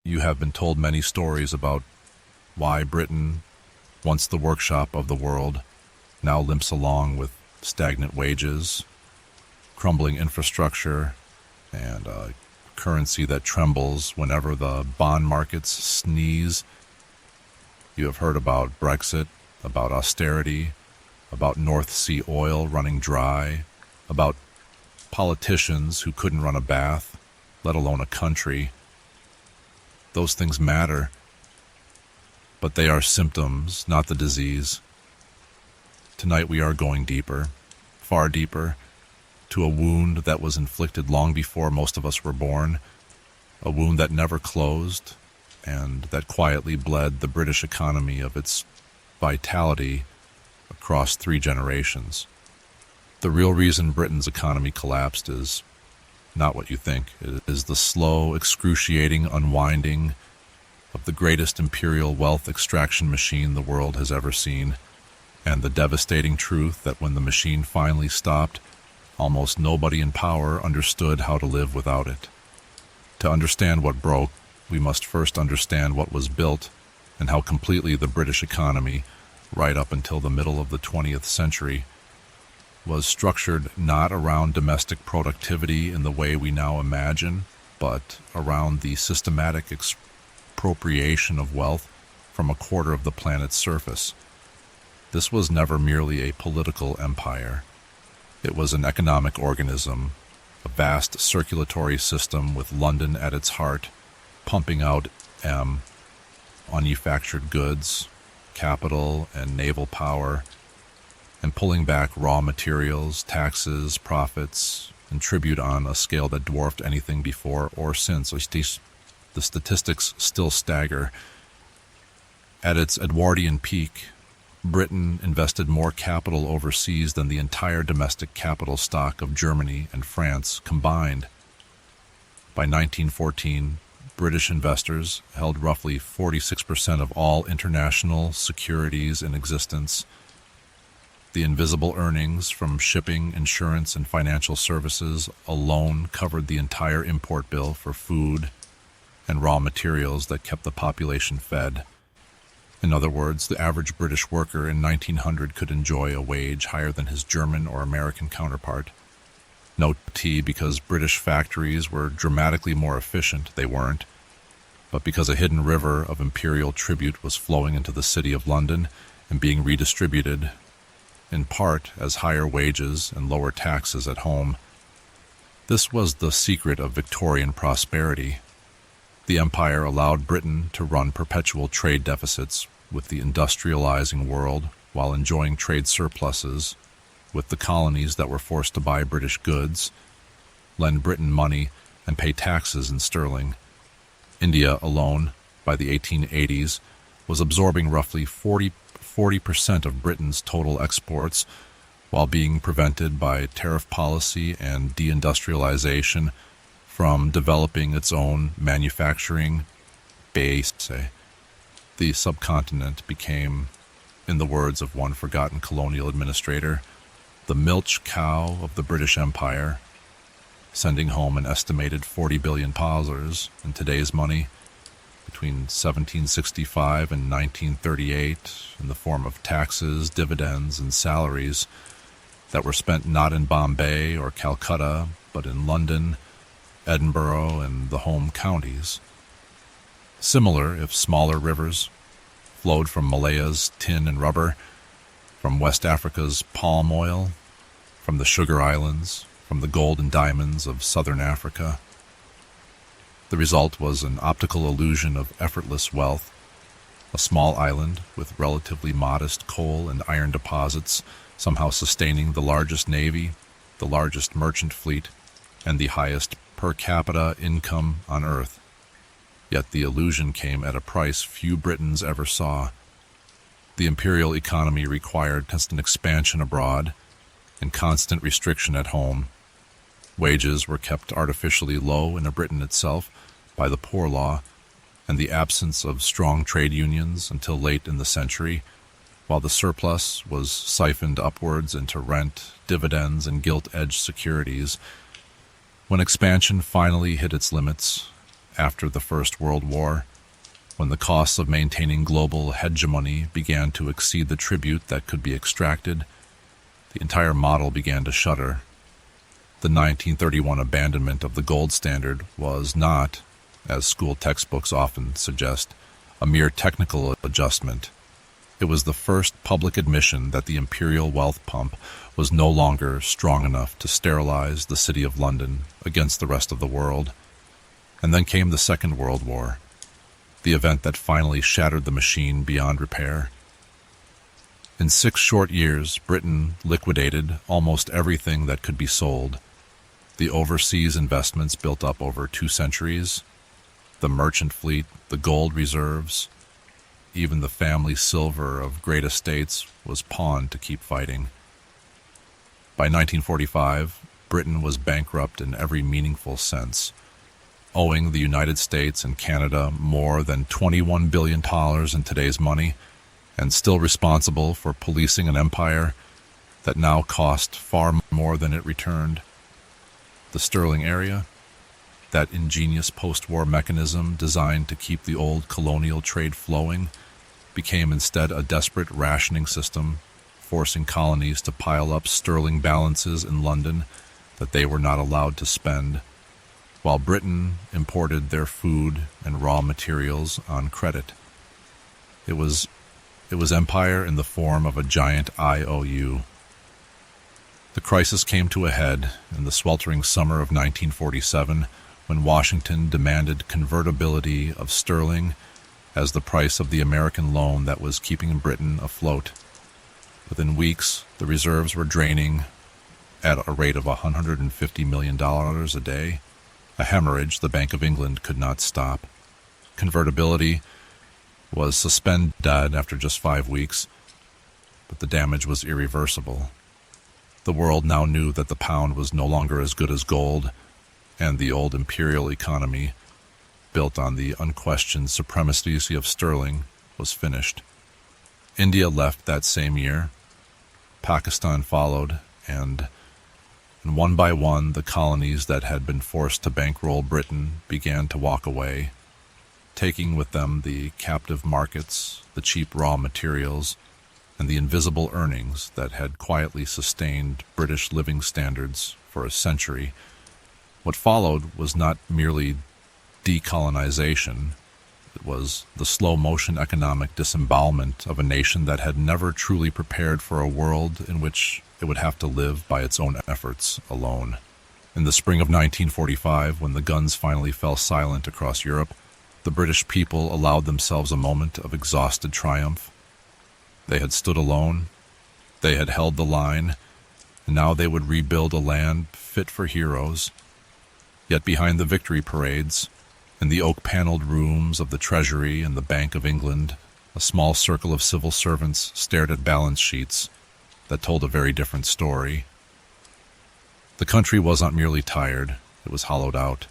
You have been told many stories about why Britain, once the workshop of the world, now limps along with stagnant wages, crumbling infrastructure, and a currency that trembles whenever the bond markets sneeze. You have heard about Brexit, about austerity, about North Sea oil running dry, about politicians who couldn't run a bath, let alone a country. Those things matter, but they are symptoms, not the disease. Tonight we are going deeper, far deeper, to a wound that was inflicted long before most of us were born, a wound that never closed, and that quietly bled the British economy of its vitality across 3 generations. The real reason Britain's economy collapsed is not what you think. It is the slow, excruciating unwinding of the greatest imperial wealth extraction machine the world has ever seen, and the devastating truth that when the machine finally stopped, almost nobody in power understood how to live without it. To understand what broke, we must first understand what was built and how completely the British economy, right up until the middle of the 20th century, was structured not around domestic productivity in the way we now imagine, but around the systematic expropriation of wealth from a quarter of the planet's surface. This was never merely a political empire. It was an economic organism, a vast circulatory system with London at its heart, pumping out manufactured goods, capital, and naval power, and pulling back raw materials, taxes, profits, and tribute on a scale that dwarfed anything before or since. The statistics still stagger. At its Edwardian peak, Britain invested more capital overseas than the entire domestic capital stock of Germany and France combined. By 1914, British investors held roughly 46% of all international securities in existence. The invisible earnings from shipping, insurance, and financial services alone covered the entire import bill for food and raw materials that kept the population fed. In other words, the average British worker in 1900 could enjoy a wage higher than his German or American counterpart. No tea because British factories were dramatically more efficient, they weren't, but because a hidden river of imperial tribute was flowing into the city of London and being redistributed, in part as higher wages and lower taxes at home. This was the secret of Victorian prosperity. The empire allowed Britain to run perpetual trade deficits with the industrializing world while enjoying trade surpluses with the colonies that were forced to buy British goods, lend Britain money, and pay taxes in sterling. India alone, by the 1880s, was absorbing roughly 40% of Britain's total exports while being prevented by tariff policy and deindustrialization from developing its own manufacturing base. The subcontinent became, in the words of one forgotten colonial administrator, the milch cow of the British Empire, sending home an estimated 40 billion pounds in today's money between 1765 and 1938 in the form of taxes, dividends, and salaries that were spent not in Bombay or Calcutta, but in London, Edinburgh, and the home counties. Similar, if smaller, rivers flowed from Malaya's tin and rubber, from West Africa's palm oil, from the sugar islands, from the gold and diamonds of southern Africa. The result was an optical illusion of effortless wealth, a small island with relatively modest coal and iron deposits somehow sustaining the largest navy, the largest merchant fleet, and the highest per capita income on Earth. Yet the illusion came at a price few Britons ever saw. The imperial economy required constant expansion abroad and constant restriction at home. Wages were kept artificially low in Britain itself by the poor law and the absence of strong trade unions until late in the century, while the surplus was siphoned upwards into rent, dividends, and gilt-edged securities. When expansion finally hit its limits, after the First World War, when the costs of maintaining global hegemony began to exceed the tribute that could be extracted, the entire model began to shudder. The 1931 abandonment of the gold standard was not, as school textbooks often suggest, a mere technical adjustment. It was the first public admission that the imperial wealth pump was no longer strong enough to sterilize the city of London against the rest of the world. And then came the Second World War, the event that finally shattered the machine beyond repair. In 6 short years, Britain liquidated almost everything that could be sold. The overseas investments built up over 2 centuries, the merchant fleet, the gold reserves, even the family silver of great estates was pawned to keep fighting. By 1945, Britain was bankrupt in every meaningful sense, owing the United States and Canada more than $21 billion in today's money, and still responsible for policing an empire that now cost far more than it returned. The sterling area, that ingenious post-war mechanism designed to keep the old colonial trade flowing, became instead a desperate rationing system, forcing colonies to pile up sterling balances in London that they were not allowed to spend, while Britain imported their food and raw materials on credit. It was empire in the form of a giant IOU. The crisis came to a head in the sweltering summer of 1947 when Washington demanded convertibility of sterling as the price of the American loan that was keeping Britain afloat. Within weeks, the reserves were draining at a rate of $150 million a day, a hemorrhage the Bank of England could not stop. Convertibility was suspended after just 5 weeks, but the damage was irreversible. The world now knew that the pound was no longer as good as gold, and the old imperial economy, built on the unquestioned supremacy of sterling, was finished. India left that same year. Pakistan followed, and one by one the colonies that had been forced to bankroll Britain began to walk away, taking with them the captive markets, the cheap raw materials, and the invisible earnings that had quietly sustained British living standards for a century. What followed was not merely decolonization, it was the slow-motion economic disembowelment of a nation that had never truly prepared for a world in which it would have to live by its own efforts alone. In the spring of 1945, when the guns finally fell silent across Europe, the British people allowed themselves a moment of exhausted triumph. They had stood alone, they had held the line, and now they would rebuild a land fit for heroes. Yet behind the victory parades, in the oak-paneled rooms of the Treasury and the Bank of England, a small circle of civil servants stared at balance sheets that told a very different story. The country was not merely tired, it was hollowed out.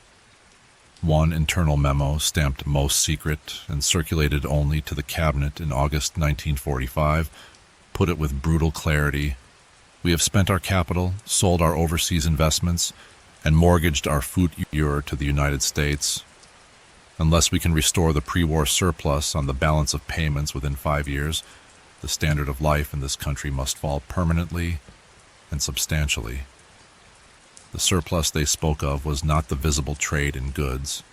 One internal memo, stamped most secret and circulated only to the cabinet in August 1945, put it with brutal clarity: "We have spent our capital, sold our overseas investments, and mortgaged our future to the United States. Unless we can restore the pre-war surplus on the balance of payments within 5 years, the standard of life in this country must fall permanently and substantially." The surplus they spoke of was not the visible trade in goods.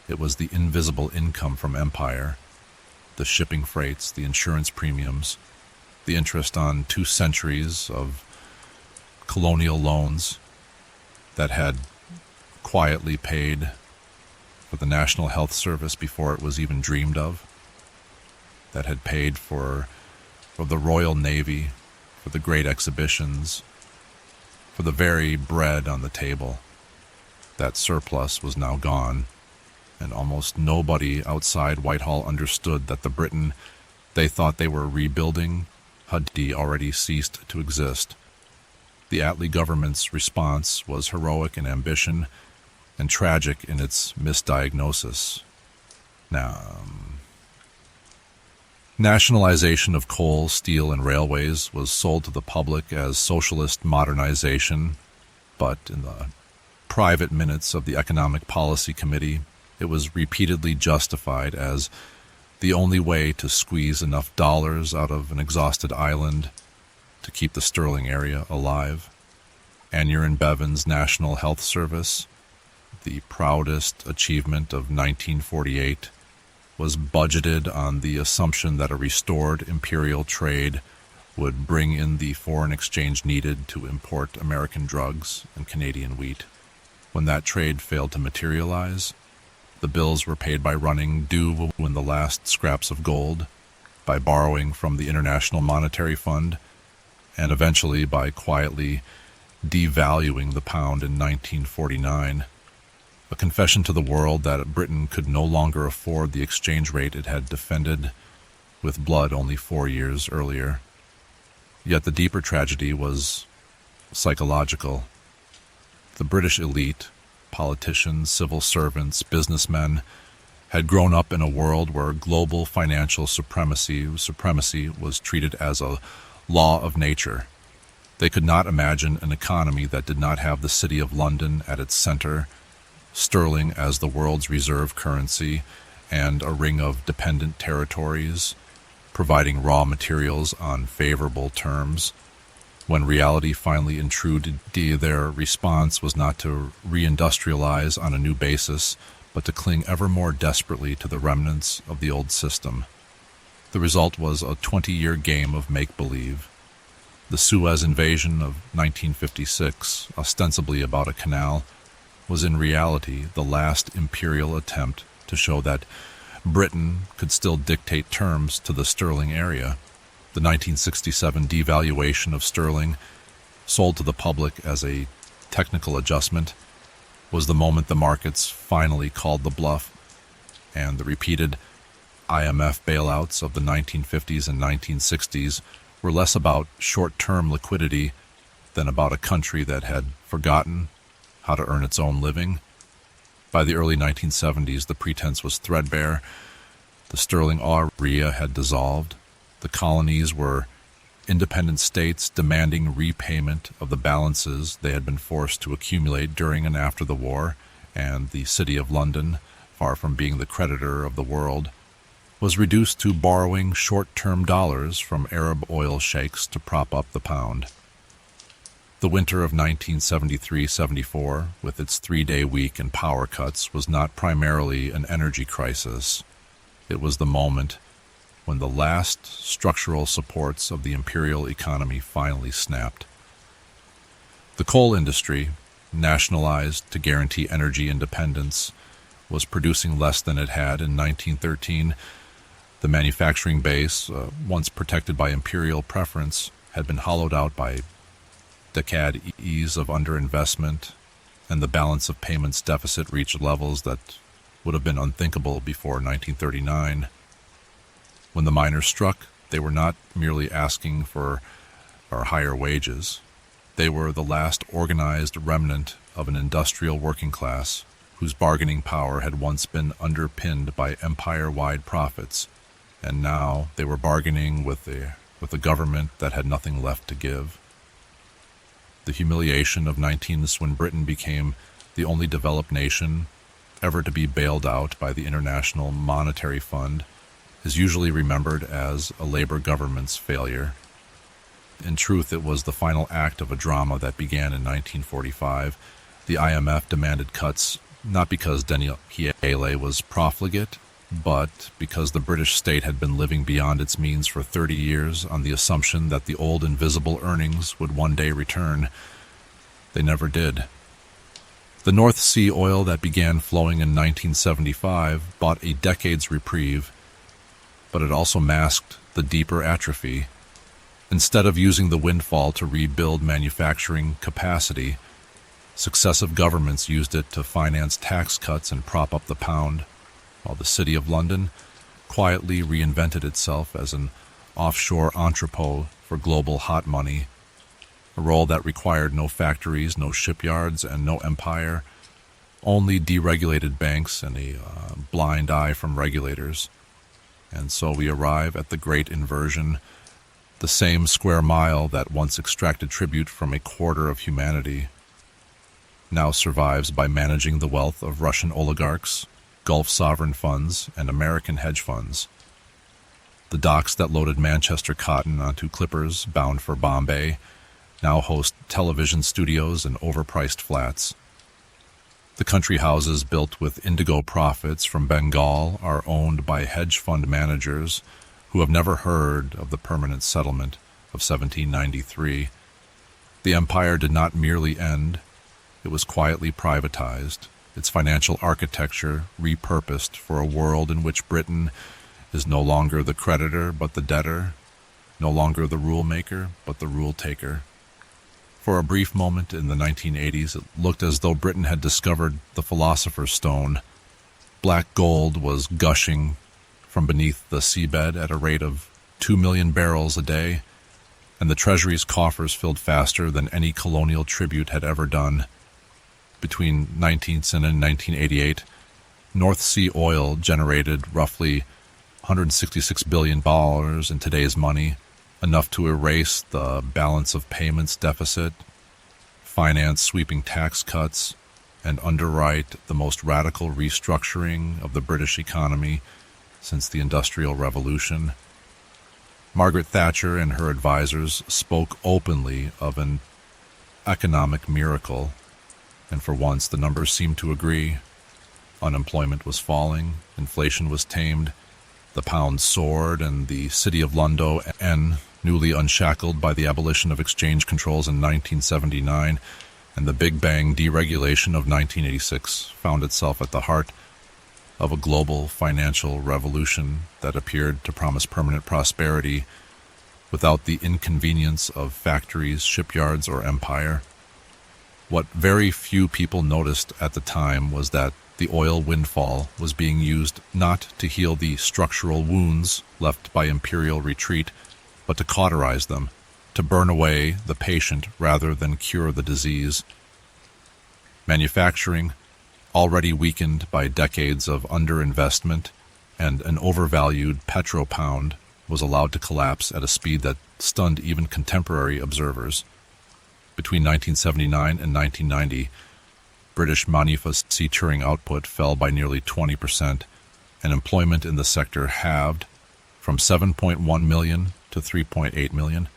It was the invisible income from empire, the shipping freights, the insurance premiums, the interest on 2 centuries of colonial loans that had quietly paid for the National Health Service before it was even dreamed of, that had paid for the Royal Navy, for the great exhibitions, for the very bread on the table. That surplus was now gone, and almost nobody outside Whitehall understood that the Britain they thought they were rebuilding had already ceased to exist. The Attlee government's response was heroic in ambition and tragic in its misdiagnosis. Nationalization of coal, steel, and railways was sold to the public as socialist modernization, but in the private minutes of the Economic Policy Committee, It was repeatedly justified as the only way to squeeze enough dollars out of an exhausted island to keep the sterling area alive. Aneurin Bevan's National Health Service, the proudest achievement of 1948, was budgeted on the assumption that a restored imperial trade would bring in the foreign exchange needed to import American drugs and Canadian wheat. When that trade failed to materialize, the bills were paid by running due in the last scraps of gold, by borrowing from the International Monetary Fund, and eventually by quietly devaluing the pound in 1949. A confession to the world that Britain could no longer afford the exchange rate it had defended with blood only 4 years earlier. Yet the deeper tragedy was psychological. The British elite, politicians, civil servants, businessmen, had grown up in a world where global financial supremacy was treated as a law of nature. They could not imagine an economy that did not have the City of London at its center, sterling as the world's reserve currency, and a ring of dependent territories, providing raw materials on favorable terms. When reality finally intruded, their response was not to reindustrialize on a new basis, but to cling ever more desperately to the remnants of the old system. The result was a 20-year game of make-believe. The Suez invasion of 1956, ostensibly about a canal, was in reality the last imperial attempt to show that Britain could still dictate terms to the sterling area. The 1967 devaluation of sterling, sold to the public as a technical adjustment, was the moment the markets finally called the bluff, and the repeated IMF bailouts of the 1950s and 1960s were less about short-term liquidity than about a country that had forgotten how to earn its own living. By the early 1970s, the pretense was threadbare. The sterling area had dissolved. The colonies were independent states demanding repayment of the balances they had been forced to accumulate during and after the war, and the City of London, far from being the creditor of the world, was reduced to borrowing short-term dollars from Arab oil sheikhs to prop up the pound. The winter of 1973-74, with its 3-day week and power cuts, was not primarily an energy crisis. It was the moment when the last structural supports of the imperial economy finally snapped. The coal industry, nationalized to guarantee energy independence, was producing less than it had in 1913. The manufacturing base, once protected by imperial preference, had been hollowed out by decades of underinvestment, and the balance of payments deficit reached levels that would have been unthinkable before 1939. When the miners struck, they were not merely asking for higher wages. They were the last organized remnant of an industrial working class whose bargaining power had once been underpinned by empire-wide profits, and now they were bargaining with a government that had nothing left to give. The humiliation of 19th when Britain became the only developed nation ever to be bailed out by the International Monetary Fund is usually remembered as a Labour government's failure. In truth, it was the final act of a drama that began in 1945. The IMF demanded cuts not because Deindustrialization was profligate, but because the British state had been living beyond its means for 30 years on the assumption that the old invisible earnings would one day return. They never did. The North Sea oil that began flowing in 1975 bought a decade's reprieve, but it also masked the deeper atrophy. Instead of using the windfall to rebuild manufacturing capacity, successive governments used it to finance tax cuts and prop up the pound, while the City of London quietly reinvented itself as an offshore entrepot for global hot money, a role that required no factories, no shipyards, and no empire, only deregulated banks and a blind eye from regulators. And so we arrive at the great inversion, the same square mile that once extracted tribute from a quarter of humanity now survives by managing the wealth of Russian oligarchs, Gulf sovereign funds, and American hedge funds. The docks that loaded Manchester cotton onto clippers bound for Bombay now host television studios and overpriced flats. The country houses built with indigo profits from Bengal are owned by hedge fund managers who have never heard of the permanent settlement of 1793. The empire did not merely end, it was quietly privatized, its financial architecture repurposed for a world in which Britain is no longer the creditor but the debtor, no longer the rule maker but the rule taker. For a brief moment in the 1980s, it looked as though Britain had discovered the philosopher's stone. Black gold was gushing from beneath the seabed at a rate of 2 million barrels a day, and the treasury's coffers filled faster than any colonial tribute had ever done. Between 1910 and 1988, North Sea oil generated roughly $166 billion in today's money, enough to erase the balance of payments deficit, finance sweeping tax cuts, and underwrite the most radical restructuring of the British economy since the Industrial Revolution. Margaret Thatcher and her advisors spoke openly of an economic miracle, and for once the numbers seemed to agree. Unemployment was falling, inflation was tamed, the pound soared, and the city of London, newly unshackled by the abolition of exchange controls in 1979 and the Big Bang deregulation of 1986, found itself at the heart of a global financial revolution that appeared to promise permanent prosperity without the inconvenience of factories, shipyards, or empire. What very few people noticed at the time was that the oil windfall was being used not to heal the structural wounds left by imperial retreat, but to cauterize them, to burn away the patient rather than cure the disease. Manufacturing, already weakened by decades of underinvestment and an overvalued petropound, was allowed to collapse at a speed that stunned even contemporary observers. Between 1979 and 1990, British manufacturing output fell by nearly 20%, and employment in the sector halved from 7.1 million to 3.8 million.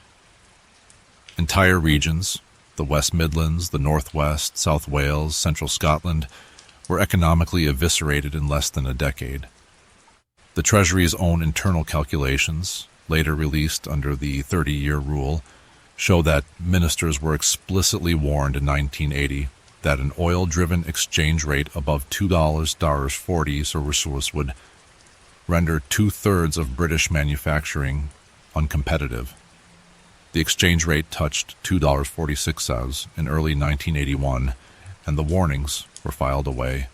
Entire regions, the West Midlands, the Northwest, South Wales, Central Scotland, were economically eviscerated in less than a decade. The Treasury's own internal calculations, later released under the 30-year rule, show that ministers were explicitly warned in 1980 that an oil-driven exchange rate above $2.40 would render two-thirds of British manufacturing uncompetitive. The exchange rate touched $2.46 in early 1981, and the warnings were filed away.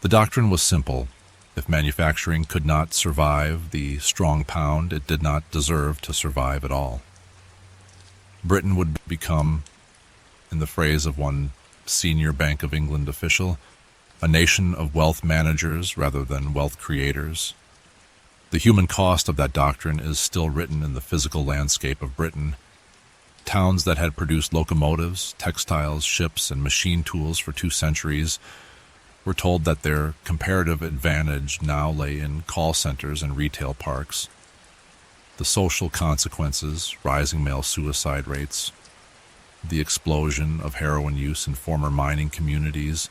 The doctrine was simple. If manufacturing could not survive the strong pound, it did not deserve to survive at all. Britain would become, in the phrase of one senior Bank of England official, a nation of wealth managers rather than wealth creators. The human cost of that doctrine is still written in the physical landscape of Britain. Towns that had produced locomotives, textiles, ships, and machine tools for 2 centuries were told that their comparative advantage now lay in call centers and retail parks. The social consequences, rising male suicide rates, the explosion of heroin use in former mining communities,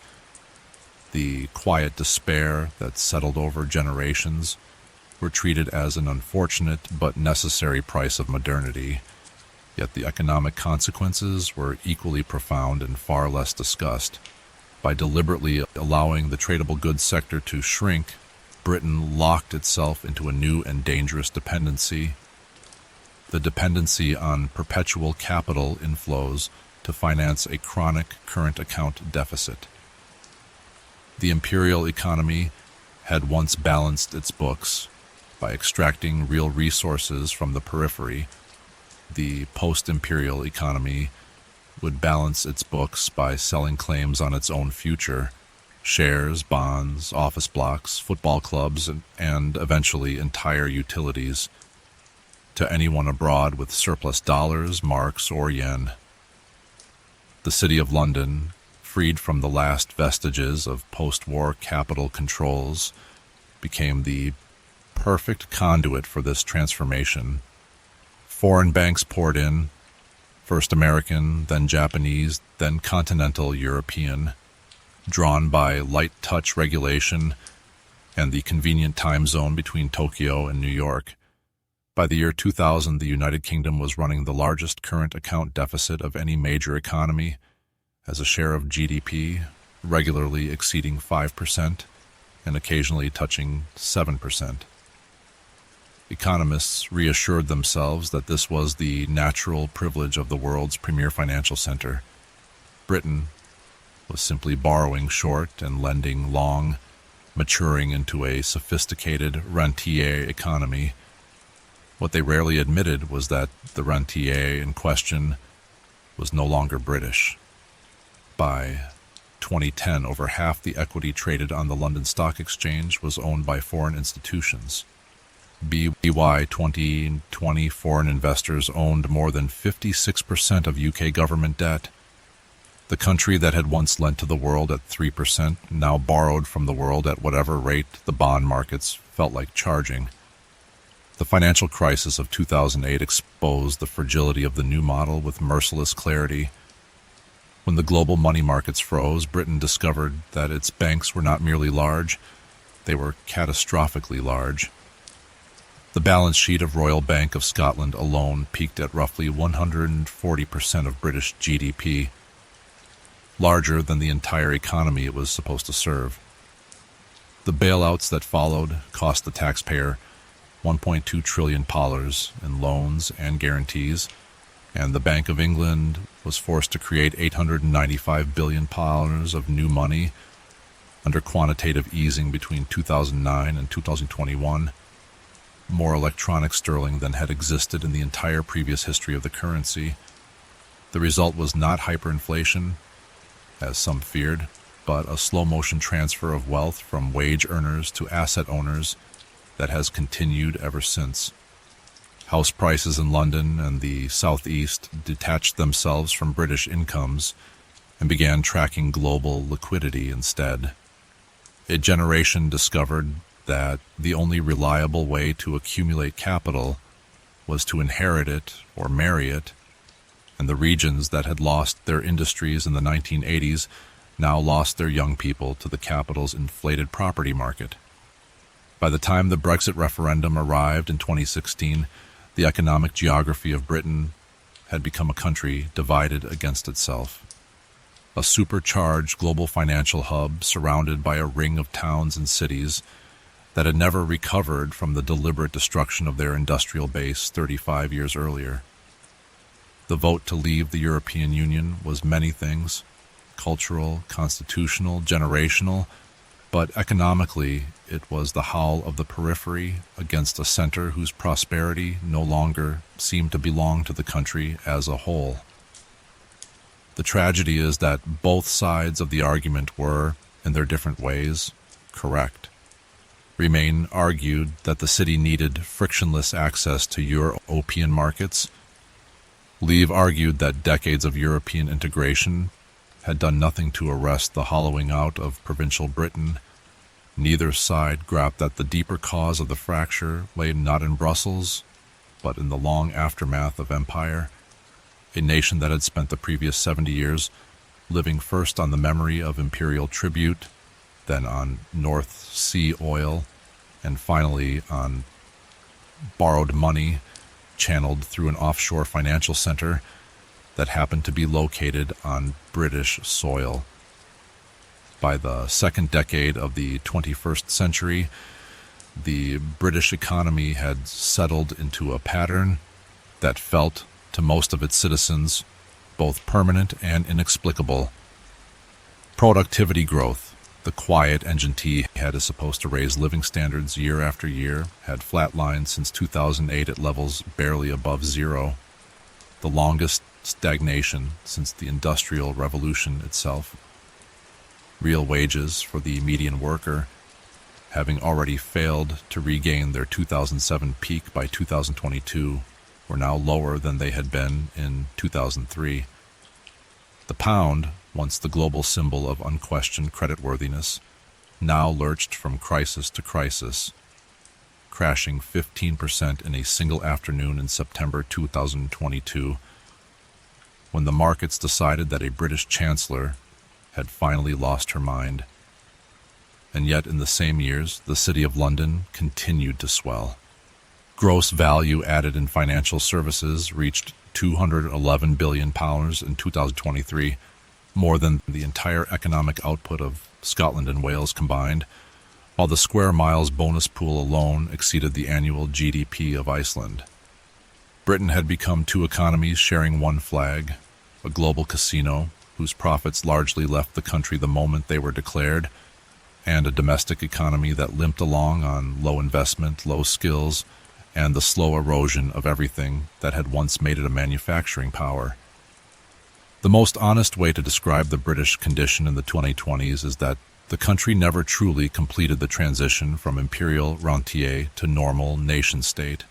the quiet despair that settled over generations, were treated as an unfortunate but necessary price of modernity. Yet the economic consequences were equally profound and far less discussed. By deliberately allowing the tradable goods sector to shrink, Britain locked itself into a new and dangerous dependency, the dependency on perpetual capital inflows to finance a chronic current account deficit. The imperial economy had once balanced its books by extracting real resources from the periphery. The post-imperial economy would balance its books by selling claims on its own future, shares, bonds, office blocks, football clubs, and eventually entire utilities, to anyone abroad with surplus dollars, marks, or yen. The City of London, freed from the last vestiges of post-war capital controls, became the perfect conduit for this transformation. Foreign banks poured in, first American, then Japanese, then continental European, drawn by light-touch regulation and the convenient time zone between Tokyo and New York. By the year 2000, the United Kingdom was running the largest current account deficit of any major economy, as a share of GDP, regularly exceeding 5% and occasionally touching 7%. Economists reassured themselves that this was the natural privilege of the world's premier financial center. Britain was simply borrowing short and lending long, maturing into a sophisticated rentier economy. What they rarely admitted was that the rentier in question was no longer British. By 2010, over half the equity traded on the London Stock Exchange was owned by foreign institutions. BY 2020 foreign investors owned more than 56% of UK government debt. The country that had once lent to the world at 3% now borrowed from the world at whatever rate the bond markets felt like charging. The financial crisis of 2008 exposed the fragility of the new model with merciless clarity. When the global money markets froze, Britain discovered that its banks were not merely large, they were catastrophically large. The balance sheet of Royal Bank of Scotland alone peaked at roughly 140% of British GDP, larger than the entire economy it was supposed to serve. The bailouts that followed cost the taxpayer £1.2 trillion in loans and guarantees, and the Bank of England was forced to create £895 billion of new money under quantitative easing between 2009 and 2021, more electronic sterling than had existed in the entire previous history of the currency. The result was not hyperinflation, as some feared, but a slow-motion transfer of wealth from wage earners to asset owners that has continued ever since. House prices in London and the southeast detached themselves from British incomes and began tracking global liquidity instead. A generation discovered that the only reliable way to accumulate capital was to inherit it or marry it, and the regions that had lost their industries in the 1980s now lost their young people to the capital's inflated property market. By the time the Brexit referendum arrived in 2016, the economic geography of Britain had become a country divided against itself. A supercharged global financial hub surrounded by a ring of towns and cities that had never recovered from the deliberate destruction of their industrial base 35 years earlier. The vote to leave the European Union was many things: cultural, constitutional, generational, but economically it was the howl of the periphery against a center whose prosperity no longer seemed to belong to the country as a whole. The tragedy is that both sides of the argument were, in their different ways, correct. Remain argued that the city needed frictionless access to European markets. Leave argued that decades of European integration had done nothing to arrest the hollowing out of provincial Britain. Neither side grasped that the deeper cause of the fracture lay not in Brussels, but in the long aftermath of empire, a nation that had spent the previous 70 years living first on the memory of imperial tribute, then on North Sea oil, and finally on borrowed money channeled through an offshore financial center that happened to be located on British soil. By the second decade of the 21st century, the British economy had settled into a pattern that felt, to most of its citizens, both permanent and inexplicable. Productivity growth, the quiet engine T had is supposed to raise living standards year after year, had flatlined since 2008 at levels barely above zero, the longest stagnation since the Industrial Revolution itself. Real wages for the median worker, having already failed to regain their 2007 peak by 2022, were now lower than they had been in 2003. The pound once the global symbol of unquestioned creditworthiness, now lurched from crisis to crisis, crashing 15% in a single afternoon in September 2022, when the markets decided that a British chancellor had finally lost her mind. And yet in the same years, the City of London continued to swell. Gross value added in financial services reached £211 billion in 2023, more than the entire economic output of Scotland and Wales combined, while the square miles bonus pool alone exceeded the annual GDP of Iceland. Britain had become two economies sharing one flag, a global casino whose profits largely left the country the moment they were declared, and a domestic economy that limped along on low investment, low skills, and the slow erosion of everything that had once made it a manufacturing power. The most honest way to describe the British condition in the 2020s is that the country never truly completed the transition from imperial rentier to normal nation-state.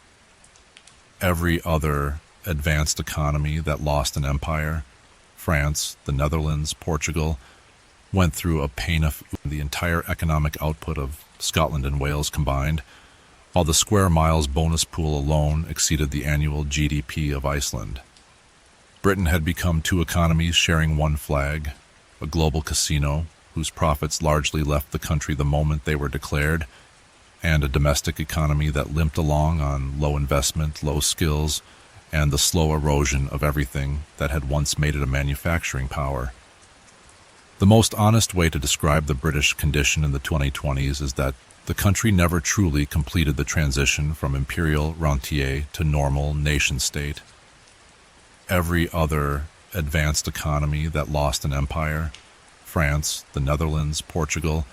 Every other advanced economy that lost an empire, France, the Netherlands, Portugal, went through a pain of the entire economic output of Scotland and Wales combined, while the square miles bonus pool alone exceeded the annual GDP of Iceland. Britain had become two economies sharing one flag, a global casino whose profits largely left the country the moment they were declared, and a domestic economy that limped along on low investment, low skills, and the slow erosion of everything that had once made it a manufacturing power. The most honest way to describe the British condition in the 2020s is that the country never truly completed the transition from imperial rentier to normal nation-state. Every other advanced economy that lost an empire, France, the Netherlands, Portugal,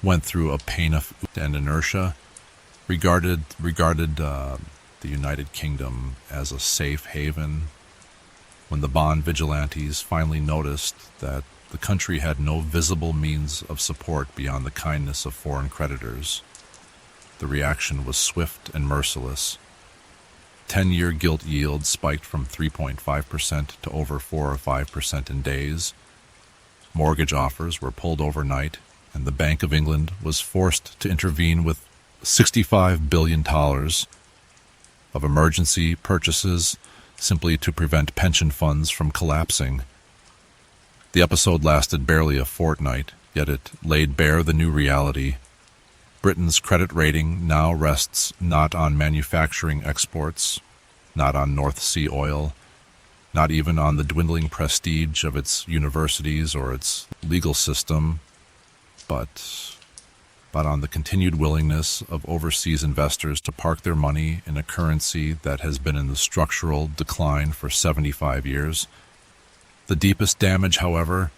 went through a pain of and inertia, regarded the United Kingdom as a safe haven. When the bond vigilantes finally noticed that the country had no visible means of support beyond the kindness of foreign creditors, the reaction was swift and merciless. 10-year gilt yield spiked from 3.5% to over 4 or 5% in days. Mortgage offers were pulled overnight, and the Bank of England was forced to intervene with $65 billion of emergency purchases simply to prevent pension funds from collapsing. The episode lasted barely a fortnight, yet it laid bare the new reality. Britain's credit rating now rests not on manufacturing exports, not on North Sea oil, not even on the dwindling prestige of its universities or its legal system, but on the continued willingness of overseas investors to park their money in a currency that has been in the structural decline for 75 years. The deepest damage, however,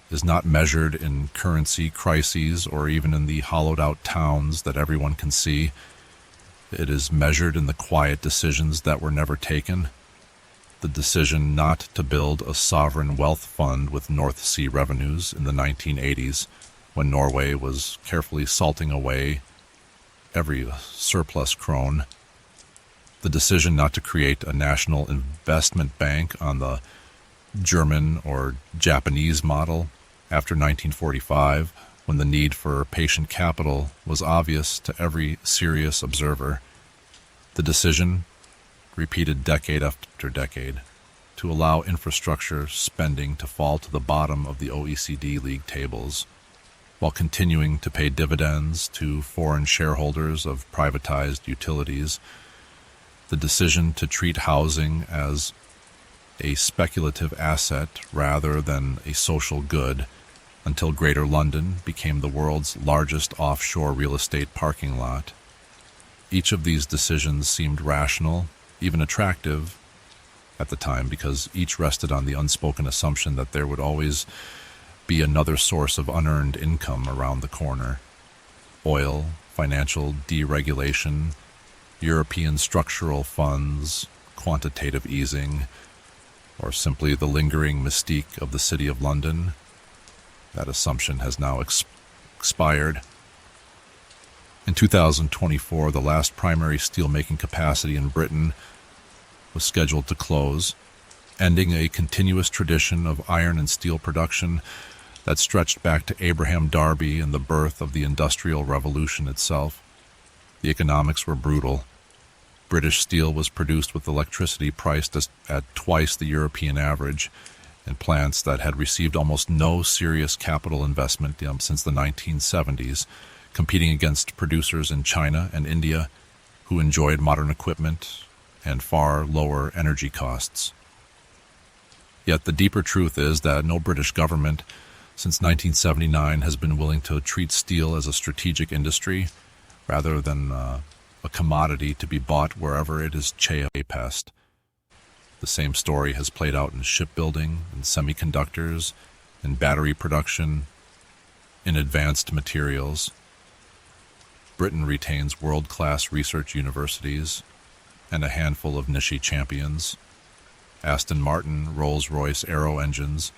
is not measured in currency crises or even in the hollowed-out towns that everyone can see. It is measured in the quiet decisions that were never taken. The decision not to build a sovereign wealth fund with North Sea revenues in the 1980s, when Norway was carefully salting away every surplus krone. The decision not to create a national investment bank on the German or Japanese model after 1945, when the need for patient capital was obvious to every serious observer. The decision, repeated decade after decade, to allow infrastructure spending to fall to the bottom of the OECD league tables, while continuing to pay dividends to foreign shareholders of privatized utilities. The decision to treat housing as a speculative asset rather than a social good, until Greater London became the world's largest offshore real estate parking lot. Each of these decisions seemed rational, even attractive at the time, because each rested on the unspoken assumption that there would always be another source of unearned income around the corner. Oil, financial deregulation, European structural funds, quantitative easing, or simply the lingering mystique of the City of London. That assumption has now expired. In 2024, the last primary steelmaking capacity in Britain was scheduled to close, ending a continuous tradition of iron and steel production that stretched back to Abraham Darby and the birth of the Industrial Revolution itself. The economics were brutal. British steel was produced with electricity priced at twice the European average, in plants that had received almost no serious capital investment since the 1970s, competing against producers in China and India who enjoyed modern equipment and far lower energy costs. Yet the deeper truth is that no British government since 1979 has been willing to treat steel as a strategic industry rather than a commodity to be bought wherever it is pest. The same story has played out in shipbuilding, in semiconductors, in battery production, in advanced materials. Britain retains world-class research universities and a handful of niche champions. Aston Martin, Rolls-Royce aero engines,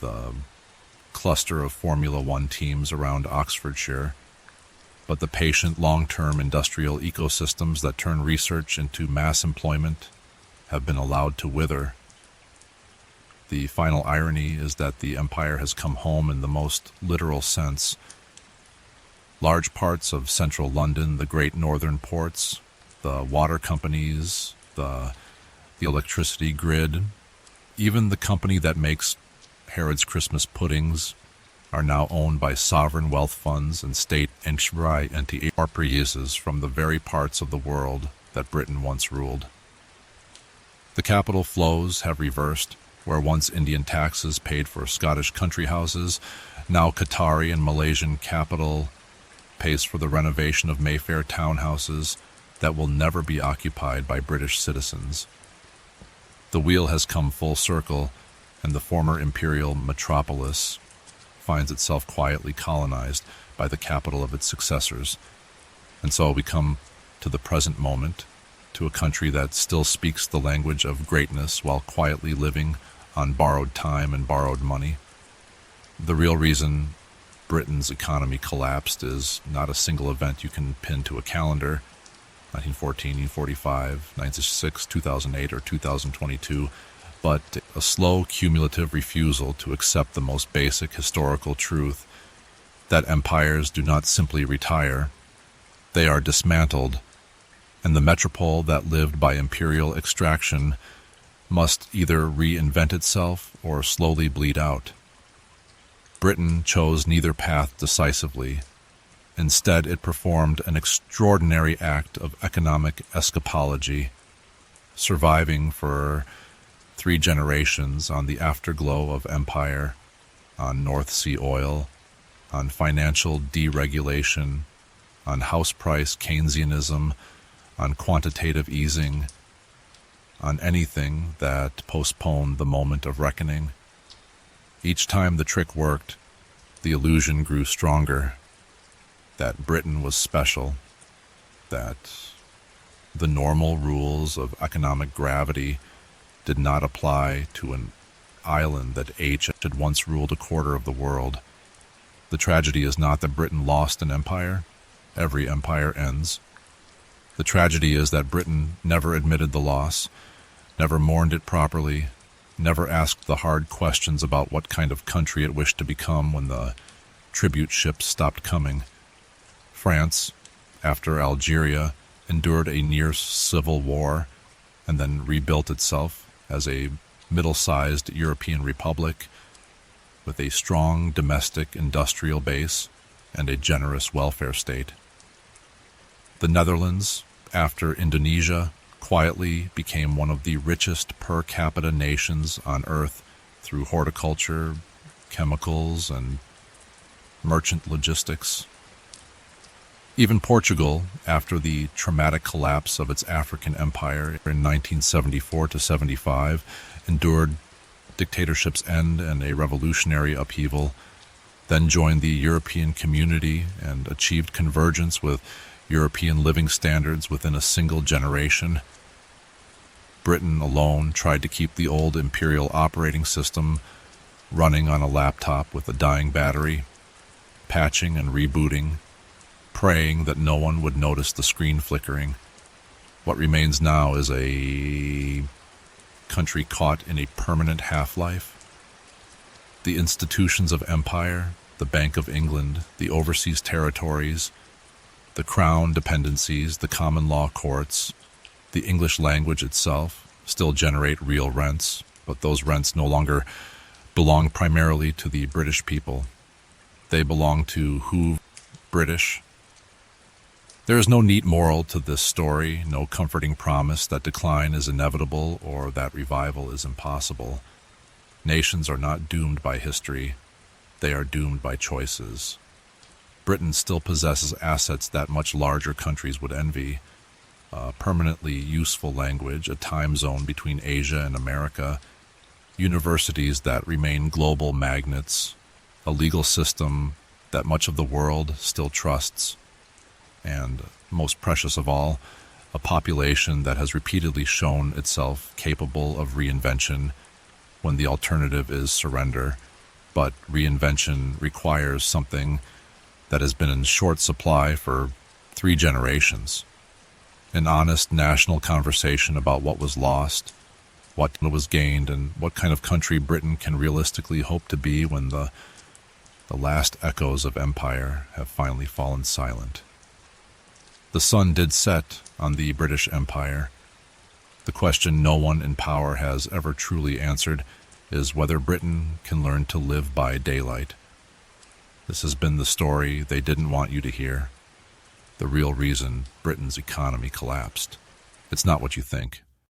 the cluster of Formula One teams around Oxfordshire, but the patient long-term industrial ecosystems that turn research into mass employment have been allowed to wither. The final irony is that the empire has come home in the most literal sense. Large parts of central London, the great northern ports, the water companies, the electricity grid, even the company that makes Herod's Christmas puddings are now owned by sovereign wealth funds and state enterprises from the very parts of the world that Britain once ruled. The capital flows have reversed. Where once Indian taxes paid for Scottish country houses, now Qatari and Malaysian capital pays for the renovation of Mayfair townhouses that will never be occupied by British citizens. The wheel has come full circle, and the former imperial metropolis finds itself quietly colonized by the capital of its successors. And so we come to the present moment, to a country that still speaks the language of greatness while quietly living on borrowed time and borrowed money. The real reason Britain's economy collapsed is not a single event you can pin to a calendar, 1914, 1945, 1996, 2008, or 2022, but a slow cumulative refusal to accept the most basic historical truth that empires do not simply retire, they are dismantled, and the metropole that lived by imperial extraction must either reinvent itself or slowly bleed out. Britain chose neither path decisively. Instead, it performed an extraordinary act of economic escapology, surviving for 3 generations on the afterglow of empire, on North Sea oil, on financial deregulation, on house price Keynesianism, on quantitative easing, on anything that postponed the moment of reckoning. Each time the trick worked, the illusion grew stronger, that Britain was special, that the normal rules of economic gravity did not apply to an island that H had once ruled a quarter of the world. The tragedy is not that Britain lost an empire. Every empire ends. The tragedy is that Britain never admitted the loss, never mourned it properly, never asked the hard questions about what kind of country it wished to become when the tribute ships stopped coming. France, after Algeria, endured a near civil war and then rebuilt itself as a middle-sized European republic with a strong domestic industrial base and a generous welfare state. The Netherlands, after Indonesia, quietly became one of the richest per capita nations on Earth through horticulture, chemicals, and merchant logistics. Even Portugal, after the traumatic collapse of its African empire in 1974 to 75, endured dictatorship's end and a revolutionary upheaval, then joined the European community and achieved convergence with European living standards within a single generation. Britain alone tried to keep the old imperial operating system running on a laptop with a dying battery, patching and rebooting, praying that no one would notice the screen flickering. What remains now is a country caught in a permanent half-life? The institutions of empire, the Bank of England, the overseas territories, the crown dependencies, the common law courts, the English language itself still generate real rents, but those rents no longer belong primarily to the British people. They belong to who? British. There is no neat moral to this story, no comforting promise that decline is inevitable or that revival is impossible. Nations are not doomed by history, they are doomed by choices. Britain still possesses assets that much larger countries would envy: a permanently useful language, a time zone between Asia and America, universities that remain global magnets, a legal system that much of the world still trusts, and, most precious of all, a population that has repeatedly shown itself capable of reinvention when the alternative is surrender. But reinvention requires something that has been in short supply for 3 generations. An honest national conversation about what was lost, what was gained, and what kind of country Britain can realistically hope to be when the last echoes of empire have finally fallen silent. The sun did set on the British Empire. The question no one in power has ever truly answered is whether Britain can learn to live by daylight. This has been the story they didn't want you to hear. The real reason Britain's economy collapsed. It's not what you think.